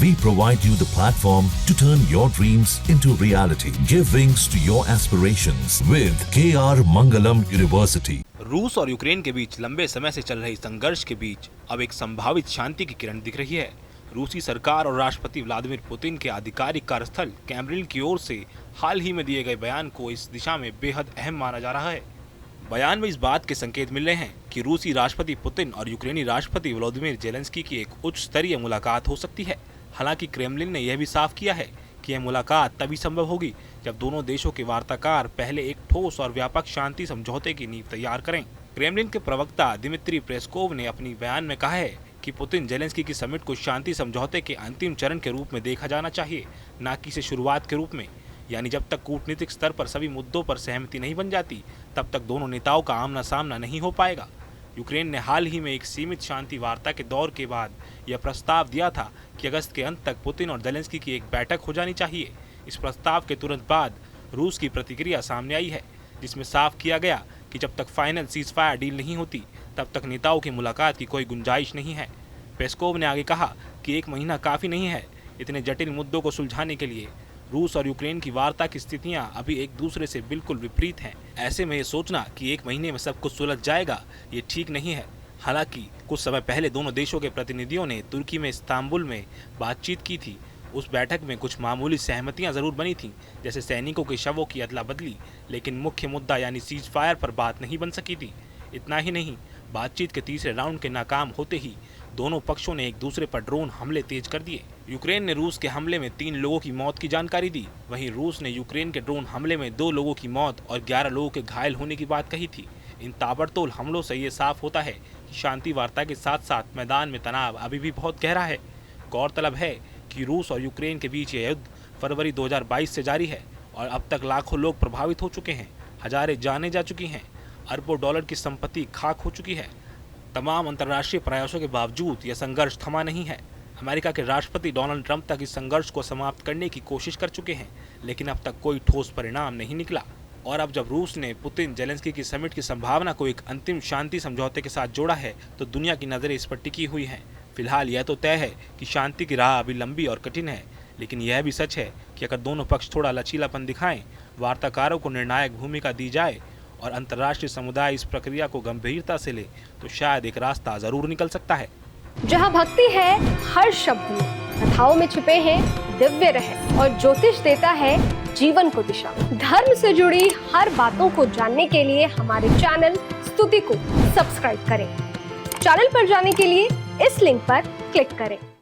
We provide you the platform to turn your dreams into reality. Give wings to your aspirations with KR Mangalam University. रूस और Ukraine के बीच लंबे समय से चल रहे संघर्ष के बीच अब एक संभावित शांति की किरण दिख रही है। रूसी सरकार और राष्ट्रपति व्लादिमीर पुतिन के आधिकारिक कार्यस्थल क्रेमलिन की ओर से हाल ही में दिए गए बयान को इस दिशा में बेहद अहम माना जा रहा है। बयान में इस बात के संकेत मिल रहे हैं कि रूसी राष्ट्रपति पुतिन और यूक्रेनी राष्ट्रपति व्लादिमीर जेलेंस्की की एक उच्च स्तरीय मुलाकात हो सकती है। हालांकि क्रेमलिन ने यह भी साफ किया है कि यह मुलाकात तभी संभव होगी जब दोनों देशों के वार्ताकार पहले एक ठोस और व्यापक शांति समझौते की नींव तैयार करें। क्रेमलिन के प्रवक्ता दिमित्री पेस्कोव ने अपनी बयान में कहा है कि पुतिन जेलेंस्की की समिट को शांति समझौते के अंतिम चरण के रूप में देखा जाना चाहिए, न कि इसे शुरुआत के रूप में। यानी जब तक कूटनीतिक स्तर पर सभी मुद्दों पर सहमति नहीं बन जाती, तब तक दोनों नेताओं का आमना सामना नहीं हो पाएगा। यूक्रेन ने हाल ही में एक सीमित शांति वार्ता के दौर के बाद यह प्रस्ताव दिया था कि अगस्त के अंत तक पुतिन और जेलेंस्की की एक बैठक हो जानी चाहिए। इस प्रस्ताव के तुरंत बाद रूस की प्रतिक्रिया सामने आई है, जिसमें साफ किया गया कि जब तक फाइनल सीज फायर डील नहीं होती, तब तक नेताओं की मुलाकात की कोई गुंजाइश नहीं है। पेस्कोव ने आगे कहा कि एक महीना काफ़ी नहीं है इतने जटिल मुद्दों को सुलझाने के लिए। रूस और यूक्रेन की वार्ता की स्थितियां अभी एक दूसरे से बिल्कुल विपरीत हैं। ऐसे में ये सोचना कि एक महीने में सब कुछ सुलझ जाएगा, ये ठीक नहीं है। हालांकि कुछ समय पहले दोनों देशों के प्रतिनिधियों ने तुर्की में इस्तांबुल में बातचीत की थी। उस बैठक में कुछ मामूली सहमतियां जरूर बनी थीं, जैसे सैनिकों के शवों की अदला बदली, लेकिन मुख्य मुद्दा यानी सीज फायर पर बात नहीं बन सकी थी। इतना ही नहीं, बातचीत के तीसरे राउंड के नाकाम होते ही दोनों पक्षों ने एक दूसरे पर ड्रोन हमले तेज कर दिए। यूक्रेन ने रूस के हमले में 3 लोगों की मौत की जानकारी दी, वहीं रूस ने यूक्रेन के ड्रोन हमले में 2 लोगों की मौत और 11 लोगों के घायल होने की बात कही थी। इन ताबड़तोड़ हमलों से ये साफ होता है कि शांति वार्ता के साथ साथ मैदान में तनाव अभी भी बहुत गहरा है। गौरतलब है कि रूस और यूक्रेन के बीच यह युद्ध फरवरी 2022 से जारी है और अब तक लाखों लोग प्रभावित हो चुके हैं, हजारें जानें जा चुकी हैं, अरबों डॉलर की संपत्ति खाक हो चुकी है। तमाम अंतर्राष्ट्रीय प्रयासों के बावजूद यह संघर्ष थमा नहीं है। अमेरिका के राष्ट्रपति डोनाल्ड ट्रंप तक इस संघर्ष को समाप्त करने की कोशिश कर चुके हैं, लेकिन अब तक कोई ठोस परिणाम नहीं निकला। और अब जब रूस ने पुतिन जेलेंस्की की समिट की संभावना को एक अंतिम शांति समझौते के साथ जोड़ा है, तो दुनिया की नज़रें इस पर टिकी हुई हैं। फिलहाल यह तो तय है कि शांति की राह अभी लंबी और कठिन है, लेकिन यह भी सच है कि अगर दोनों पक्ष थोड़ा लचीलापन दिखाएं, वार्ताकारों को निर्णायक भूमिका दी जाए और अंतर्राष्ट्रीय समुदाय इस प्रक्रिया को गंभीरता से ले, तो शायद एक रास्ता जरूर निकल सकता है। जहाँ भक्ति है हर शब्द में, कथाओं में छुपे हैं दिव्य रहस्य और ज्योतिष देता है जीवन को दिशा। धर्म से जुड़ी हर बातों को जानने के लिए हमारे चैनल स्तुति को सब्सक्राइब करें। चैनल पर जाने के लिए इस लिंक पर क्लिक करें।